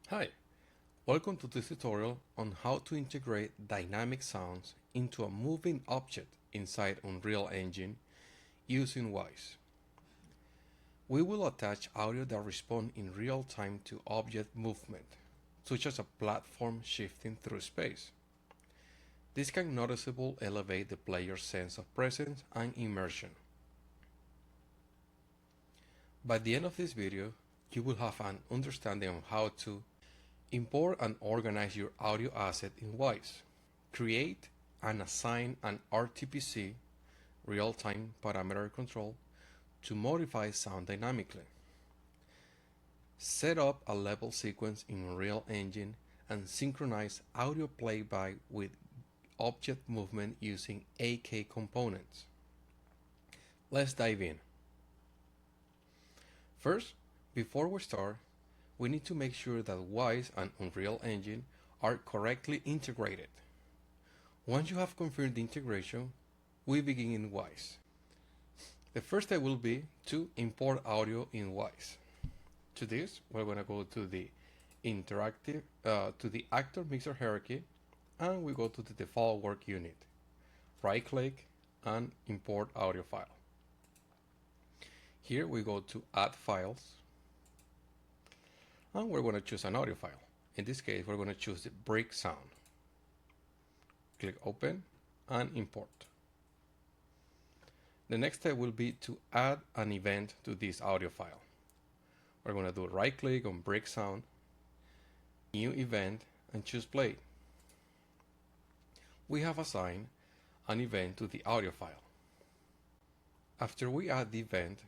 Hi, welcome to this tutorial on how to integrate dynamic sounds into a moving object inside Unreal Engine using Wwise. We will attach audio that responds in real time to object movement, such as a platform shifting through space. This can noticeably elevate the player's sense of presence and immersion. By the end of this video, you will have an understanding of how to import and organize your audio asset in Wwise. Create and assign an RTPC, real-time parameter control, to modify sound dynamically. Set up a level sequence in Unreal Engine and synchronize audio playback with object movement using AK components. Let's dive in. First, before we start, we need to make sure that Wwise and Unreal Engine are correctly integrated. Once you have confirmed the integration, we begin in Wwise. The first step will be to import audio in Wwise. To this, we're going to go to the actor mixer hierarchy, and we go to the default work unit. Right-click and import audio file. Here we go to add files, and we're going to choose an audio file. In this case, we're going to choose the brick sound. Click open and import. The next step will be to add an event to this audio file. We're going to do right click on brick sound, new event, and choose play. We have assigned an event to the audio file. After we add the event,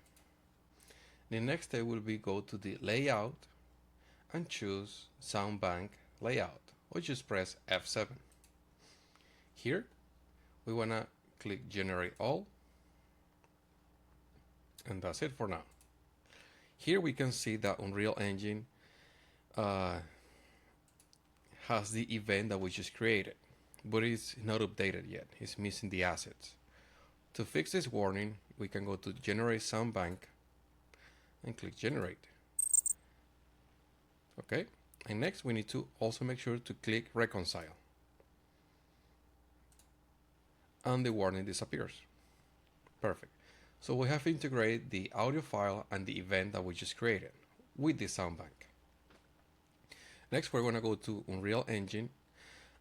the next step will be go to the layout and choose sound bank layout, or just press F7. Here we want to click generate all, and that's it for now. Here we can see that Unreal Engine has the event that we just created, but it's not updated yet. It's missing the assets. To fix this warning, we can go to generate sound bank and click generate. Okay, and next we need to also make sure to click reconcile, and the warning disappears. Perfect. So we have integrated the audio file and the event that we just created with the sound bank. Next, we're going to go to Unreal Engine,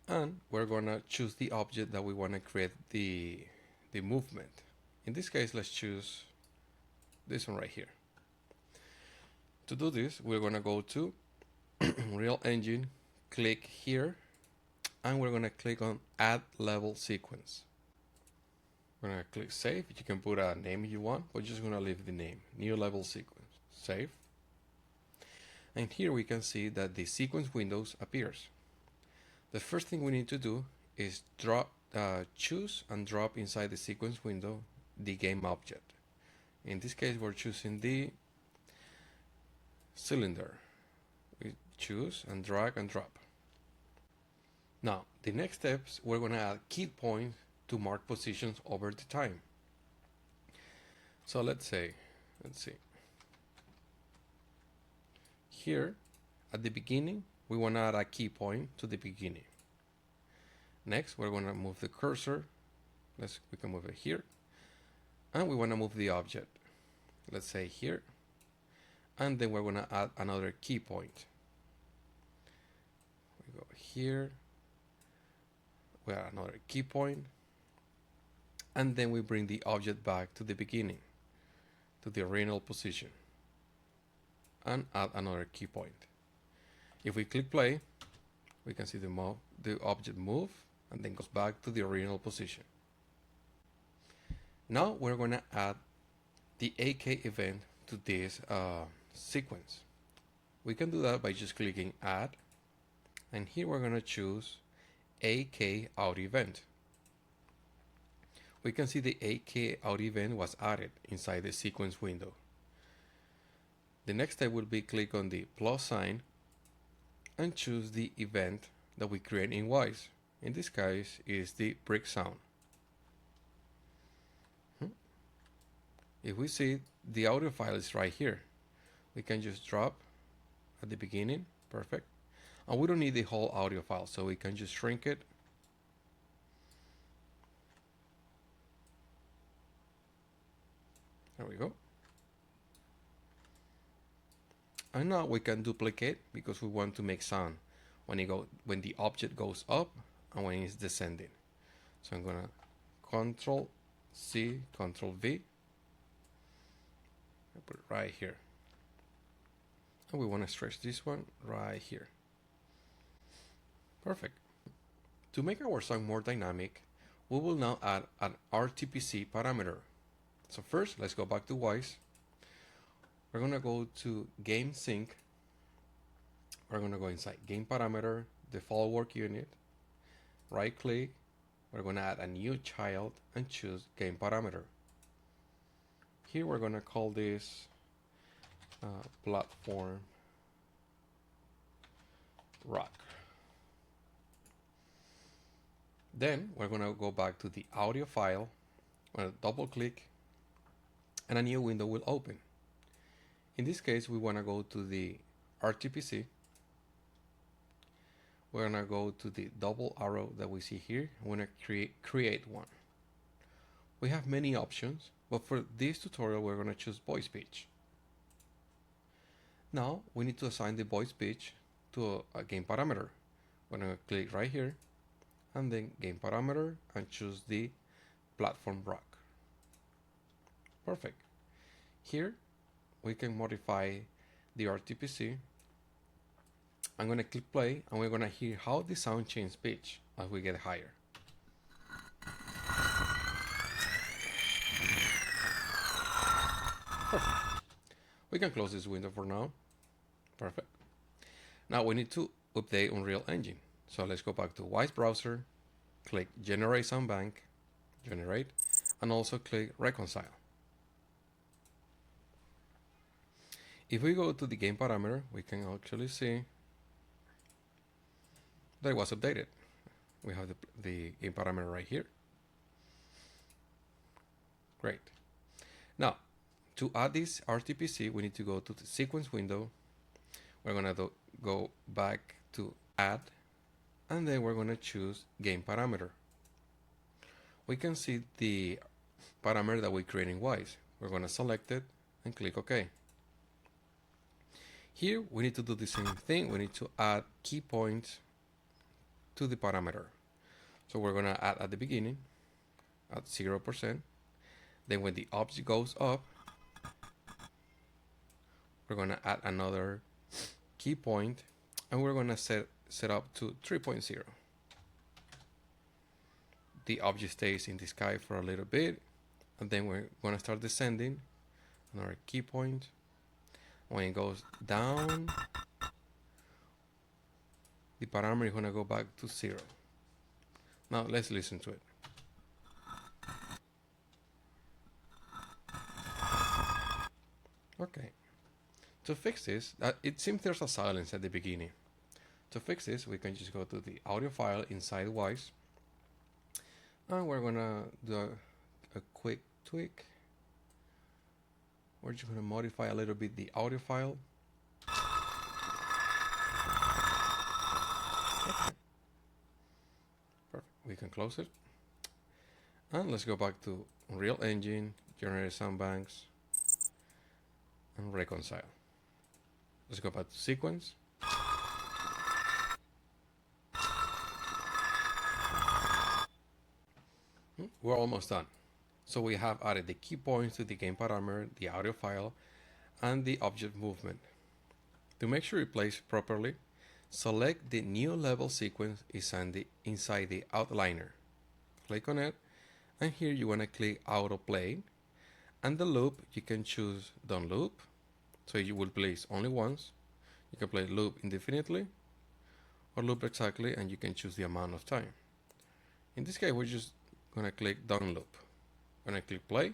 and we're going to choose the object that we want to create the movement. In this case, let's choose this one right here. To do this, we're going to go to Unreal Engine, click here, and we're going to click on Add Level Sequence. We're going to click Save. You can put a name you want. We're just going to leave the name, New Level Sequence. Save. And here we can see that the sequence windows appears. The first thing we need to do is choose and drop inside the sequence window the game object. In this case, we're choosing the cylinder. We choose and drag and drop. Now, the next steps, we're going to add key points to mark positions over the time. So let's see. Here, at the beginning, we want to add a key point to the beginning. Next, we're going to move the cursor. We can move it here. And we want to move the object. Let's say here. And then we're going to add another key point. We go here. We add another key point. And then we bring the object back to the beginning, to the original position, and add another key point. If we click play, we can see the object move and then goes back to the original position. Now we're going to add the AK event to this sequence. We can do that by just clicking add, and here we're going to choose AK audio event. We can see the AK audio event was added inside the sequence window. The next step will be click on the plus sign and choose the event that we create in Wwise. In this case is the brick sound. If we see, the audio file is right here. We can just drop at the beginning, perfect, And we don't need the whole audio file, so we can just shrink it. There we go. And now we can duplicate because we want to make sound when the object goes up and when it's descending. So I'm gonna Control C, Control V. I put it right here. And we want to stretch this one right here. Perfect. To make our song more dynamic, we will now add an RTPC parameter. So first, let's go back to Wwise. We're going to go to Game Sync. We're going to go inside Game Parameter, Default Work Unit, right click. We're going to add a new child and choose Game Parameter. Here we're going to call this Platform Rock. Then we're going to go back to the audio file. We're going to double click and a new window will open. In this case, we want to go to the RTPC. We're going to go to the double arrow that we see here. We want to create one. We have many options, but for this tutorial, we're going to choose voice pitch. Now, we need to assign the voice pitch to a game parameter. We're going to click right here, and then game parameter, and choose the platform rock. Perfect. Here, we can modify the RTPC. I'm going to click play, and we're going to hear how the sound changes pitch as we get higher. Perfect. We can close this window for now. Perfect. Now we need to update Unreal Engine. So let's go back to Wwise browser, click Generate Sound Bank, Generate, and also click Reconcile. If we go to the game parameter, we can actually see that it was updated. We have the game parameter right here. Great. Now, to add this RTPC, we need to go to the sequence window. We're going to go back to Add, and then we're going to choose Game Parameter. We can see the parameter that we created in Wwise. We're going to select it and click OK. Here, we need to do the same thing. We need to add key points to the parameter. So we're going to add at the beginning at 0%. Then when the object goes up, we're going to add another key point, and we're going to set up to 3.0. The object stays in the sky for a little bit, and then we're going to start descending. Another key point. When it goes down, the parameter is going to go back to 0. Now let's listen to it. Okay. To fix this, it seems there's a silence at the beginning. To fix this, we can just go to the audio file inside Wwise, and we're gonna do a quick tweak. We're just gonna modify a little bit the audio file. Okay. Perfect. We can close it, and let's go back to Unreal Engine, generate sound banks, and reconcile. Let's go back to sequence. We're almost done. So we have added the key points to the game parameter, the audio file, and the object movement. To make sure it plays properly, select the new level sequence inside the outliner. Click on it, and here you want to click autoplay. And the loop, you can choose don't loop. So you will play only once. You can play loop indefinitely or loop exactly, and you can choose the amount of time. In this case, we're just going to click don't loop. When I click play,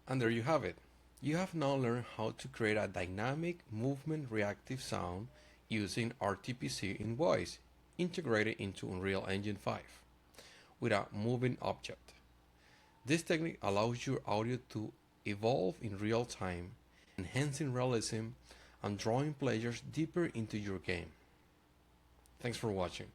and there you have it. You have now learned how to create a dynamic movement reactive sound using RTPC in Wwise, integrated into Unreal Engine 5 with a moving object. This technique allows your audio to evolve in real time enhancing realism and drawing players deeper into your game. Thanks for watching.